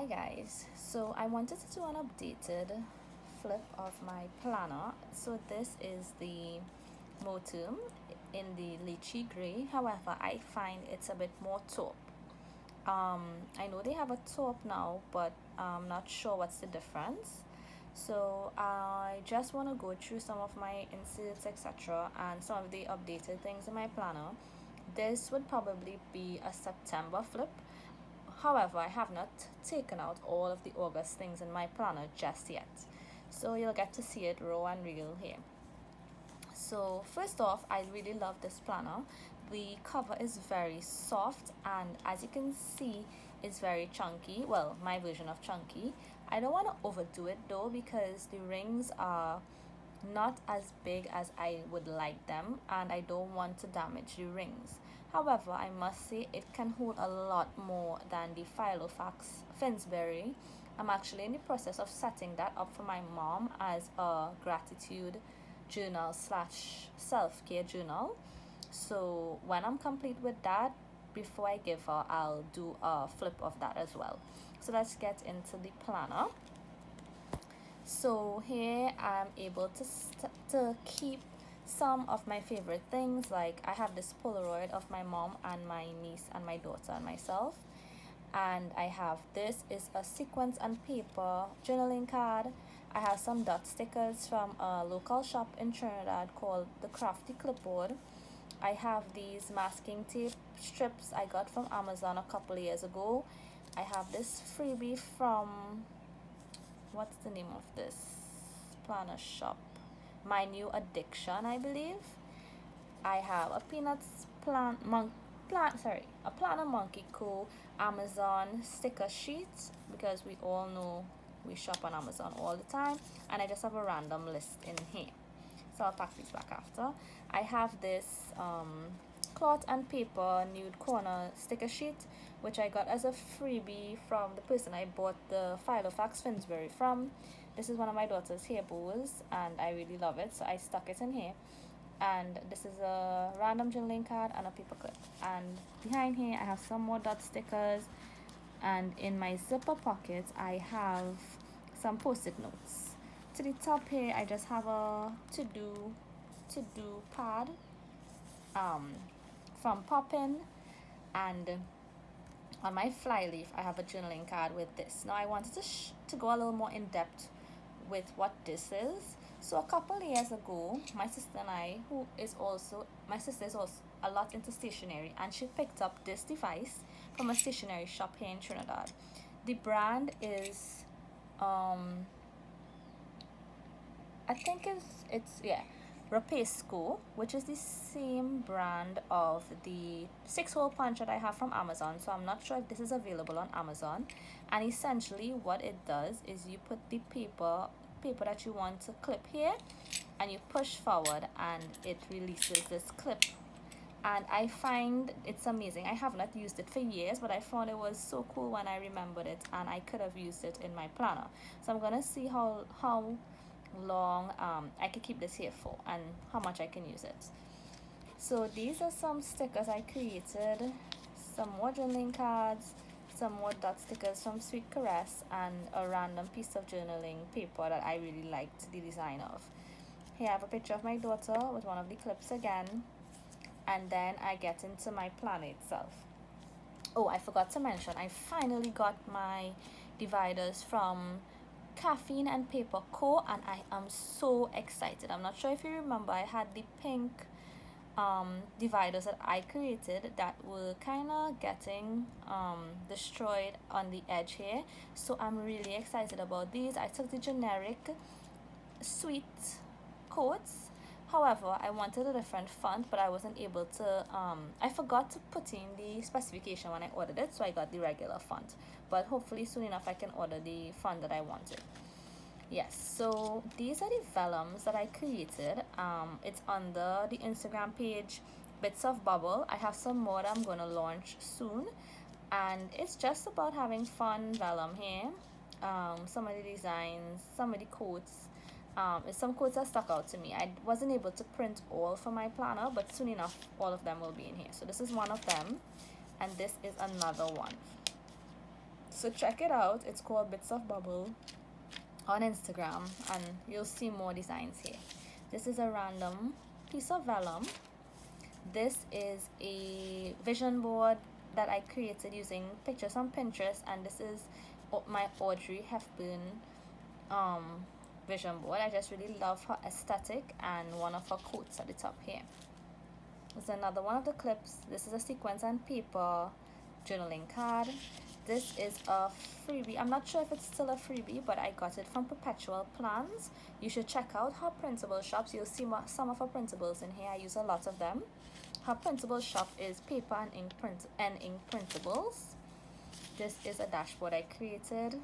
Hi guys, so I wanted to do an updated flip of my planner. So this is the Moterm in the Litchi gray. However, I find it's a bit more taupe. I know they have a taupe now, but I'm not sure what's the difference. So I just want to go through some of my inserts, etc., and some of the updated things in my planner. This would probably be a September flip. However, I have not taken out all of the August things in my planner just yet. So you'll get to see it raw and real here. So first off, I really love this planner. The cover is very soft and as you can see, it's very chunky. Well, my version of chunky. I don't want to overdo it though because the rings are not as big as I would like them and I don't want to damage the rings. However, I must say it can hold a lot more than the Filofax Finsbury. I'm actually in the process of setting that up for my mom as a gratitude journal slash self-care journal. So when I'm complete with that, before I give her, I'll do a flip of that as well. So let's get into the planner. So here I'm able to keep some of my favorite things, like I have this Polaroid of my mom and my niece and my daughter and myself, and I have this is a sequence and paper journaling card. I have some dot stickers from a local shop in Trinidad called the Crafty Clipboard. I have these masking tape strips I got from Amazon a couple of years ago. I have this freebie from, what's the name of this planner shop? My New Addiction, I believe. I have a Peanuts a Planner Monkey Co. Amazon sticker sheet because we all know we shop on Amazon all the time, and I just have a random list in here. So I'll pack these back after. I have this cloth and paper nude corner sticker sheet, which I got as a freebie from the person I bought the Filofax Finsbury from. This is one of my daughter's hair bows and I really love it, so I stuck it in here. And this is a random journaling card and a paper clip. And behind here I have some more dot stickers, and in my zipper pocket I have some post-it notes. To the top here I just have a to-do pad from Poppin, and on my flyleaf I have a journaling card with this. Now I wanted to go a little more in depth with what this is. So a couple of years ago, my sister and I, my sister is also a lot into stationery, and she picked up this device from a stationery shop here in Trinidad. The brand is I think it's Rapesco, which is the same brand of the 6-hole punch that I have from Amazon. So I'm not sure if this is available on Amazon. And essentially what it does is you put the paper that you want to clip here and you push forward and it releases this clip. And I find it's amazing. I have not used it for years, but I found it was so cool when I remembered it, and I could have used it in my planner. So I'm gonna see how long I can keep this here for and how much I can use it. So these are some stickers I created, some more journaling cards, some more dot stickers from Sweet Caress, and a random piece of journaling paper that I really liked the design of. Here I have a picture of my daughter with one of the clips again, and then I get into my planner itself. Oh, I forgot to mention, I finally got my dividers from Caffeine and Paper Co, and I am so excited. I'm not sure if you remember, I had the pink dividers that I created that were kind of getting destroyed on the edge here, so I'm really excited about these. I took the generic sweet coats. However, I wanted a different font, but I wasn't able to, I forgot to put in the specification when I ordered it, so I got the regular font. But hopefully soon enough I can order the font that I wanted. Yes, so these are the vellums that I created. It's under the Instagram page, Bits of Bubble. I have some more that I'm going to launch soon. And it's just about having fun vellum here. Some of the designs, some of the quotes. Some quotes that stuck out to me. I wasn't able to print all for my planner, but soon enough all of them will be in here. So this is one of them, and this is another one. So check it out. It's called Bits of Bubble on Instagram, and you'll see more designs here. This is a random piece of vellum. This is a vision board that I created using pictures on Pinterest, and this is my Audrey Hepburn vision board. I just really love her aesthetic and one of her quotes at the top here. There's another one of the clips. This is a sequence and paper journaling card. This is a freebie. I'm not sure if it's still a freebie, but I got it from Perpetual Plans. You should check out her printable shops. You'll see some of her printables in here. I use a lot of them. Her printable shop is paper and ink printables. This is a dashboard I created.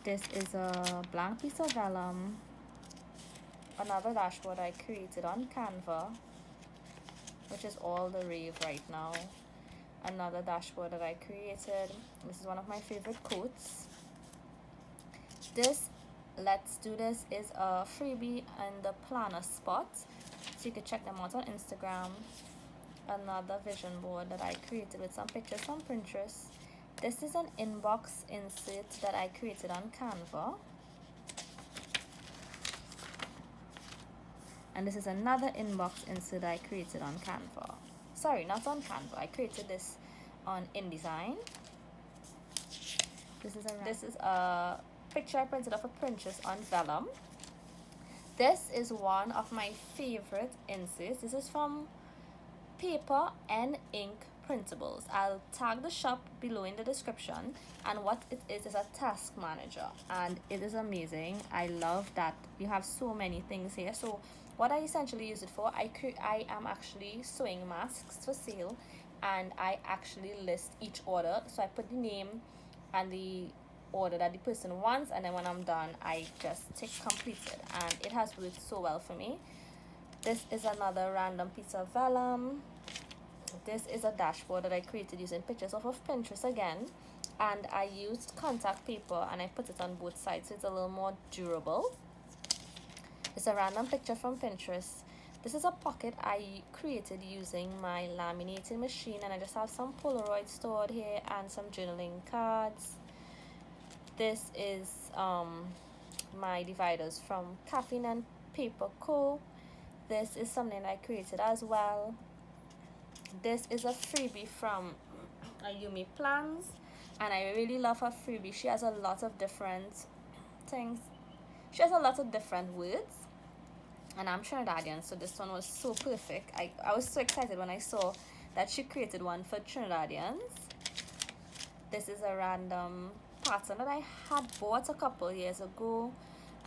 This is a blank piece of vellum. Another dashboard I created on Canva, which is all the rave right now. Another dashboard that I created. This is one of my favorite quotes. This Let's Do This is a freebie in the planner spot, so you can check them out on Instagram. Another vision board that I created with some pictures from Pinterest. This is an inbox insert that I created on Canva. And this is another inbox insert I created on Canva. Sorry, not on Canva. I created this on InDesign. This is a picture I printed off of Pinterest on vellum. This is one of my favorite inserts. This is from Paper and Ink Printables. I'll tag the shop below in the description, and what it is a task manager, and it is amazing. I love that you have so many things here. So what I essentially use it for, I am actually sewing masks for sale, and I actually list each order. So I put the name and the order that the person wants, and then when I'm done I just tick completed, and it has worked so well for me. This is another random piece of vellum. This is a dashboard that I created using pictures off of Pinterest again, and I used contact paper and I put it on both sides so it's a little more durable. It's a random picture from Pinterest. This is a pocket I created using my laminating machine, and I just have some Polaroid stored here and some journaling cards. This is my dividers from Caffeine and Paper Co. This is something I created as well. This is a freebie from Ayumi Plans, and I really love her freebie. She has a lot of different things. She has a lot of different words, and I'm Trinidadian, so this one was so perfect. I was so excited when I saw that she created one for Trinidadians. This is a random pattern that I had bought a couple years ago,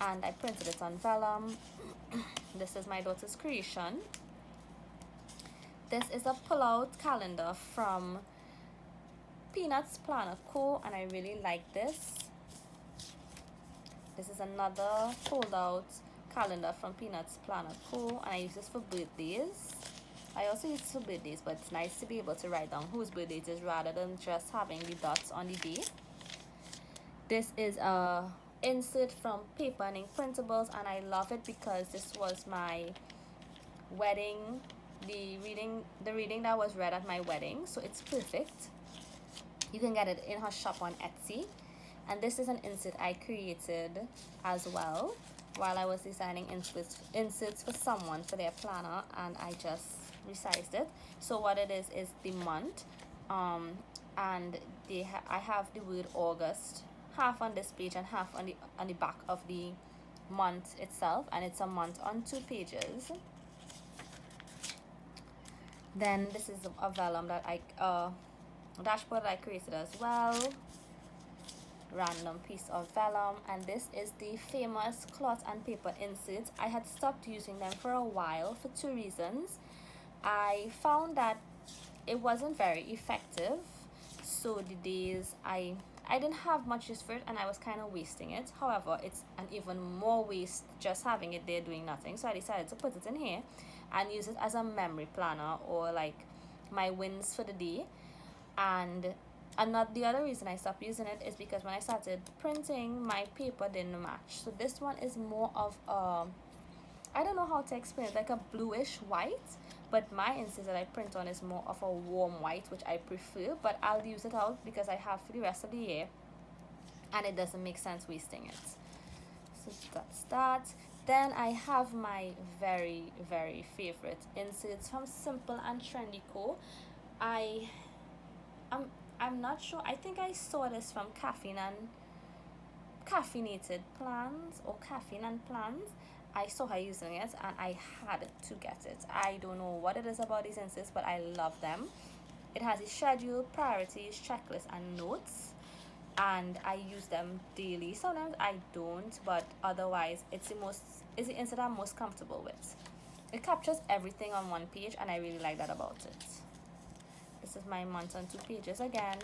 and I printed it on vellum. This is my daughter's creation. This is a pull-out calendar from Peanuts Planner Co., and I really like this. This is another fold-out calendar from Peanuts Planner Co., and I use this for birthdays. I also use this for birthdays, but it's nice to be able to write down whose birthday it is rather than just having the dots on the day. This is a insert from Paper and Ink Printables, and I love it because this was my wedding, the reading that was read at my wedding, so it's perfect. You can get it in her shop on Etsy. And this is an insert I created as well while I was designing inserts for someone for their planner, and I just resized it. So what it is the month, and I have the word August half on this page and half on the back of the month itself, and it's a month on 2 pages. Then this is a vellum that dashboard that I created as well. Random piece of vellum, and this is the famous cloth and paper inserts. I had stopped using them for a while for 2 reasons. I found that it wasn't very effective, so the days I didn't have much use for it, and I was kind of wasting it. However, it's an even more waste just having it there doing nothing, so I decided to put it in here and use it as a memory planner, or like my wins for the day. And the other reason I stopped using it is because when I started printing, my paper didn't match. So this one is more of I don't know how to explain it, like a bluish white, but my insert that I print on is more of a warm white, which I prefer, but I'll use it out because I have for the rest of the year and it doesn't make sense wasting it. So that's that. Then I have my very favorite inserts from Simple and Trendy Co. I'm not sure. I think I saw this from Caffeine and Caffeinated Plans or Caffeine and Plans. I saw her using it and I had to get it. I don't know what it is about these inserts, but I love them. It has a schedule, priorities, checklist, and notes, and I use them daily. Sometimes I don't, but otherwise it's the insert I'm most comfortable with. It captures everything on one page and I really like that about it. This is my month on 2 pages again.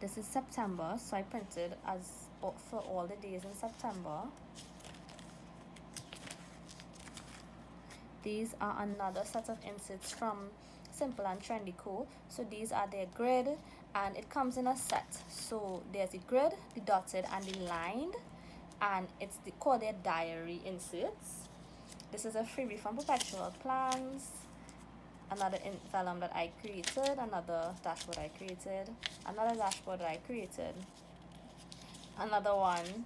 This is September, so I printed as for all the days in September. These are another set of inserts from Simple and Trendy Co. So these are their grid and it comes in a set. So there's the grid, the dotted and the lined, and it's called their diary inserts. This is a freebie from Perpetual Plans. Another vellum that I created, another dashboard I created, another dashboard that I created, another one,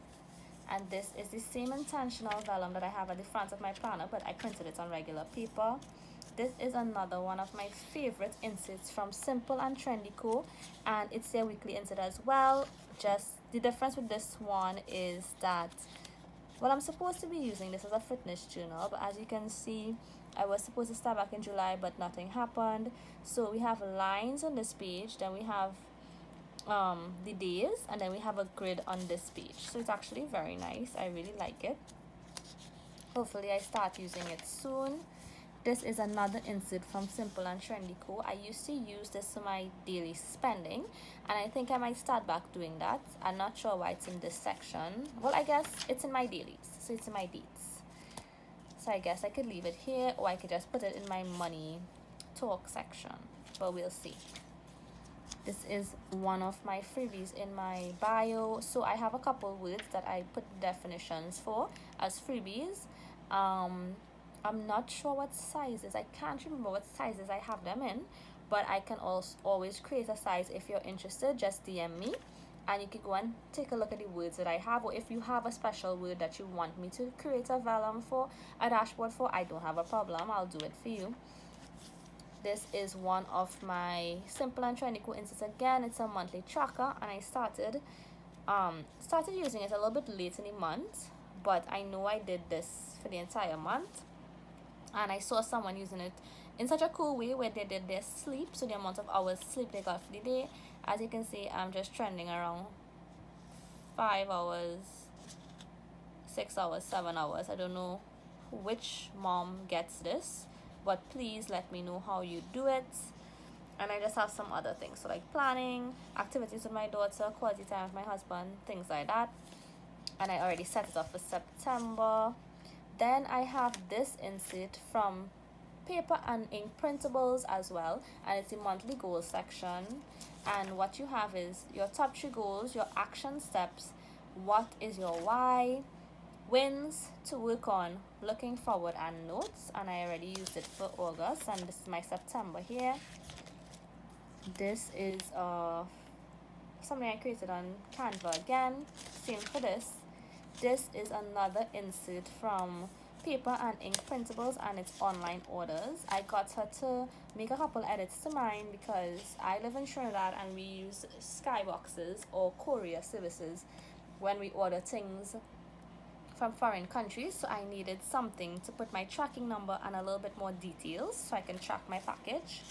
and this is the same intentional vellum that I have at the front of my planner, but I printed it on regular paper. This is another one of my favorite inserts from Simple and Trendy Co, and it's their weekly insert as well. Just the difference with this one is that, well, I'm supposed to be using this as a fitness journal, but as you can see, I was supposed to start back in July, but nothing happened. So we have lines on this page, then we have the days, and then we have a grid on this page. So it's actually very nice. I really like it. Hopefully I start using it soon. This is another insert from Simple and Trendy Co. I used to use this for my daily spending, and I think I might start back doing that. I'm not sure why it's in this section. Well, I guess it's in my dailies, so it's in my dates. So I guess I could leave it here, or I could just put it in my money talk section, but we'll see. This is one of my freebies in my bio. So I have a couple words that I put definitions for as freebies. I'm not sure what sizes. I can't remember what sizes I have them in, but I can also always create a size. If you're interested, just DM me and you can go and take a look at the words that I have, or if you have a special word that you want me to create a vellum for, a dashboard for, I don't have a problem. I'll do it for you. This is one of my Simple and Trendy Co inserts again. It's a monthly tracker, and I started using it a little bit late in the month, but I know I did this for the entire month, and I saw someone using it in such a cool way where they did their sleep, so the amount of hours sleep they got for the day. As you can see, I'm just trending around 5 hours, 6 hours, 7 hours. I don't know which mom gets this, but please let me know how you do it. And I just have some other things, so like planning, activities with my daughter, quality time with my husband, things like that. And I already set it up for September. Then I have this insert from Paper and Ink Printables as well, and it's a monthly goals section. And what you have is your top 3 goals, your action steps, what is your why, wins to work on, looking forward, and notes. And I already used it for August, and this is my September here. This is something I created on Canva again, same for this. This is another insert from Paper and Ink Printables, and it's online orders. I got her to make a couple edits to mine because I live in Trinidad and we use skyboxes or courier services when we order things from foreign countries. So I needed something to put my tracking number and a little bit more details so I can track my package.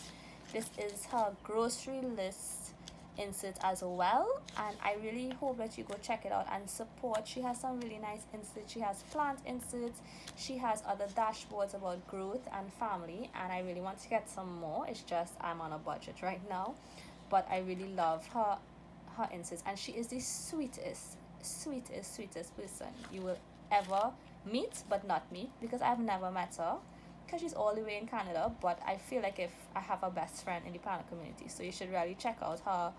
This is her grocery list insert as well, and I really hope that you go check it out and support. She has some really nice inserts. She has plant inserts, she has other dashboards about growth and family, and I really want to get some more. It's just I'm on a budget right now, but I really love her inserts, and she is the sweetest person you will ever meet, but not meet, because I've never met her because she's all the way in Canada. But I feel like if I have a best friend in the planner community, so you should really check out her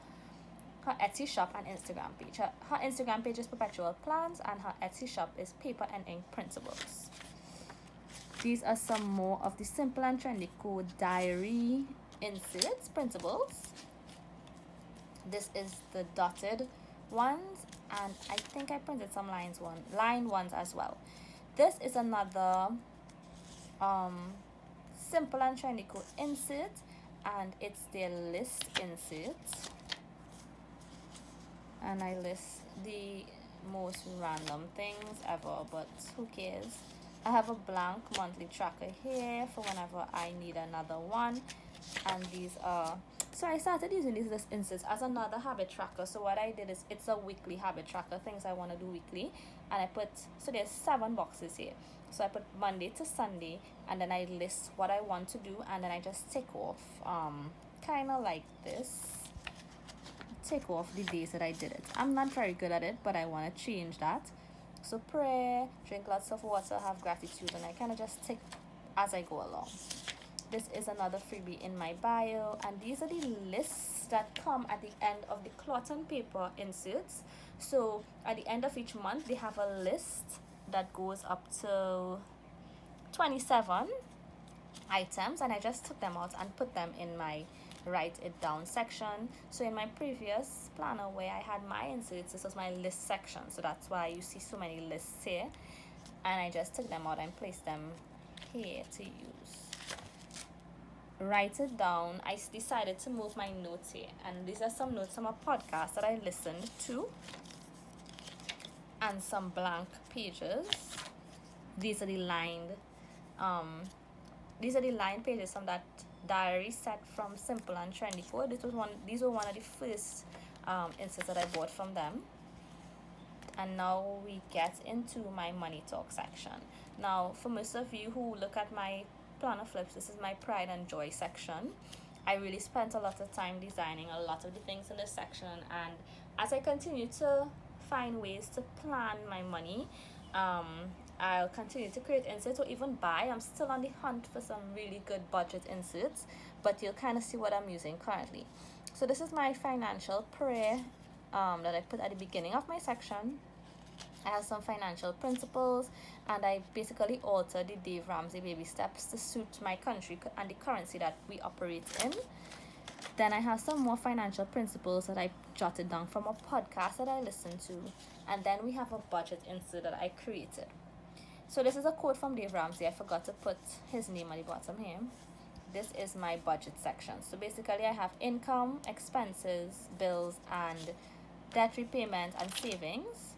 her Etsy shop and Instagram page. Her Instagram page is Perpetual Plans, and her Etsy shop is Paper and Ink Printables. These are some more of the Simple and Trendy Co. diary inserts, printables. This is the dotted ones, and I think I printed some line ones as well. This is another Simple and Trendy Co. insert, and it's their list insert. And I list the most random things ever, but who cares? I have a blank monthly tracker here for whenever I need another one. And these are, so I started using these list inserts as another habit tracker. So what I did is, it's a weekly habit tracker, things I want to do weekly. And I put, so there's 7 boxes here. So I put Monday to Sunday, and then I list what I want to do, and then I just tick off, kind of like this. Take off the days that I did it. I'm not very good at it, but I want to change that. So pray, drink lots of water, have gratitude, and I kind of just tick as I go along. This is another freebie in my bio, and these are the lists that come at the end of the cloth and paper inserts. So at the end of each month, they have a list that goes up to 27 items, and I just took them out and put them in my write it down section. So in my previous planner where I had my inserts, this was my list section, so that's why you see so many lists here, and I just took them out and placed them here to use. Write it down, I decided to move my notes here, and these are some notes from a podcast that I listened to, and some blank pages. These are the lined pages from that diary set from Simple and Trendy Co. These were one of the first inserts that I bought from them. And now we get into my money talk section. Now, for most of you who look at my planner flips, this is my pride and joy section. I really spent a lot of time designing a lot of the things in this section, and as I continue to find ways to plan my money, I'll continue to create inserts or even buy. I'm still on the hunt for some really good budget inserts, but you'll kind of see what I'm using currently. So this is my financial prayer that I put at the beginning of my section. I have some financial principles, and I basically altered the Dave Ramsey baby steps to suit my country and the currency that we operate in. Then I have some more financial principles that I jotted down from a podcast that I listened to, and then we have a budget insert that I created. So this is a quote from Dave Ramsey. I forgot to put his name at the bottom here. This is my budget section. So basically I have income, expenses, bills, and debt repayment and savings.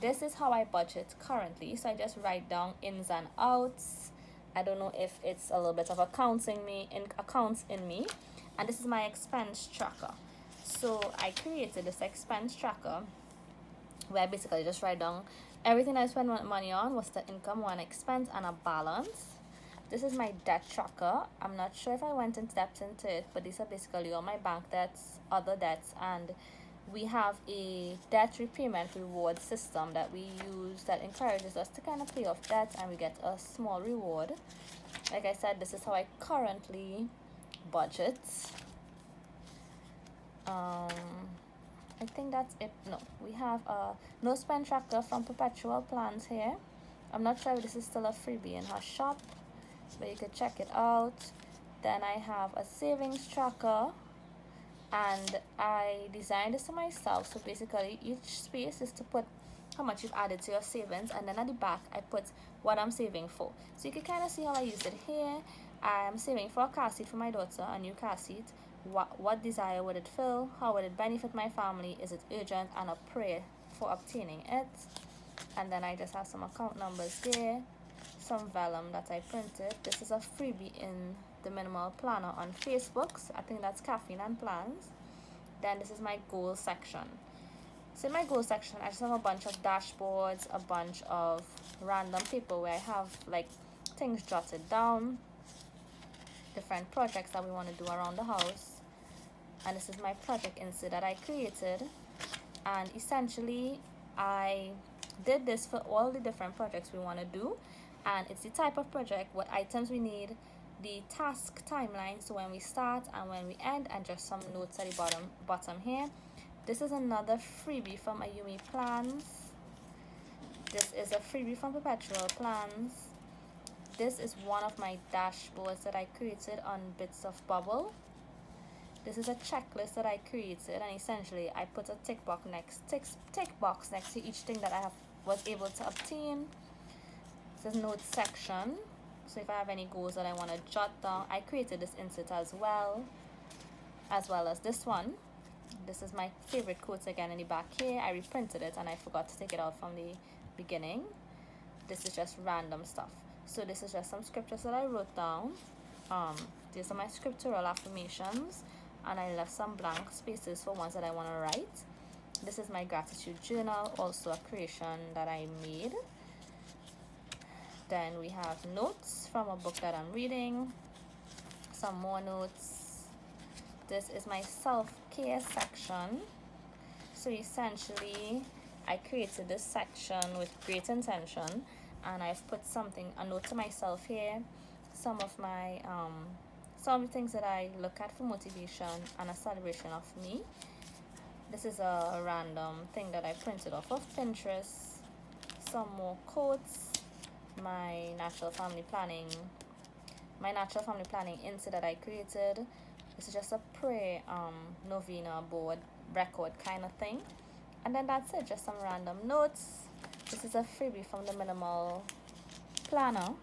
This is how I budget currently. So I just write down ins and outs. I don't know if it's a little bit of accounts in me. And this is my expense tracker. So I created this expense tracker where I basically just write down everything I spend money on, what's the income, one expense, and a balance. This is my debt tracker. I'm not sure if I went in depth into it, but these are basically all my bank debts, other debts, and we have a debt repayment reward system that we use that encourages us to kind of pay off debt, and we get a small reward. Like I said, this is how I currently budget. I think that's it. No, we have a no spend tracker from Perpetual Plans here. I'm not sure if this is still a freebie in her shop, but you could check it out. Then I have a savings tracker, and I designed this to myself. So basically each space is to put how much you've added to your savings, and then at the back I put what I'm saving for. So you can kind of see how I use it here. I'm saving for a car seat for my daughter, a new car seat. What desire would it fill? How would it benefit my family? Is it urgent? And a prayer for obtaining it. And then I just have some account numbers there, some vellum that I printed. This is a freebie in the Minimal Planner on Facebook. So I think that's Caffeine and Plans. Then this is my goals section. So in my goals section, I just have a bunch of dashboards, a bunch of random paper where I have like things jotted down, different projects that we want to do around the house. And this is my project insert that I created, and essentially I did this for all the different projects we want to do, and it's the type of project, what items we need, the task timeline, so when we start and when we end, and just some notes at the bottom here. This is another freebie from Ayumi Plans. This is a freebie from Perpetual Plans. This is one of my dashboards that I created on Bits of Bubble. This is a checklist that I created, and essentially I put a tick box next to each thing that I was able to obtain. This is notes section. So if I have any goals that I want to jot down, I created this insert as well as this one. This is my favorite quotes again in the back here. I reprinted it and I forgot to take it out from the beginning. This is just random stuff. So this is just some scriptures that I wrote down. These are my scriptural affirmations, and I left some blank spaces for ones that I want to write. This is my gratitude journal, also a creation that I made. Then we have notes from a book that I'm reading, some more notes. This is my self-care section. So essentially I created this section with great intention, and I've put a note to myself here, some of the things that I look at for motivation and a celebration of me. This is a random thing that I printed off of Pinterest, some more quotes, my natural family planning insert that I created. This is just a prayer novena board record kind of thing. And then that's it, just some random notes. This is a freebie from the Minimal Planner,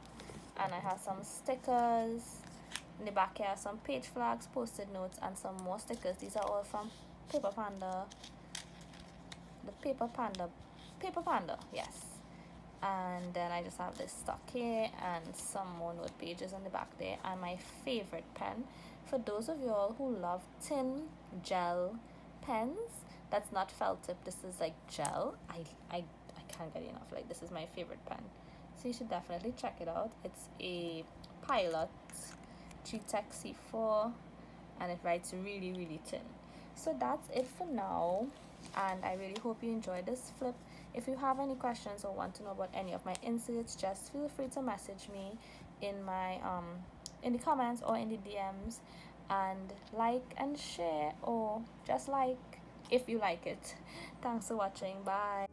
and I have some stickers. In the back here are some page flags, post-it notes, and some more stickers. These are all from Paper Panda. The Paper Panda, yes. And then I just have this stuck here and some more note pages in the back there, and my favorite pen. For those of y'all who love tin gel pens, that's not felt tip, this is like gel. I can't get enough. Like, this is my favorite pen, so you should definitely check it out. It's a Pilot G-Tech C4, and it writes really, really thin. So that's it for now, and I really hope you enjoyed this flip. If you have any questions or want to know about any of my inserts, just feel free to message me in my in the comments or in the DMs, and like and share, or just like if you like it. Thanks for watching. Bye.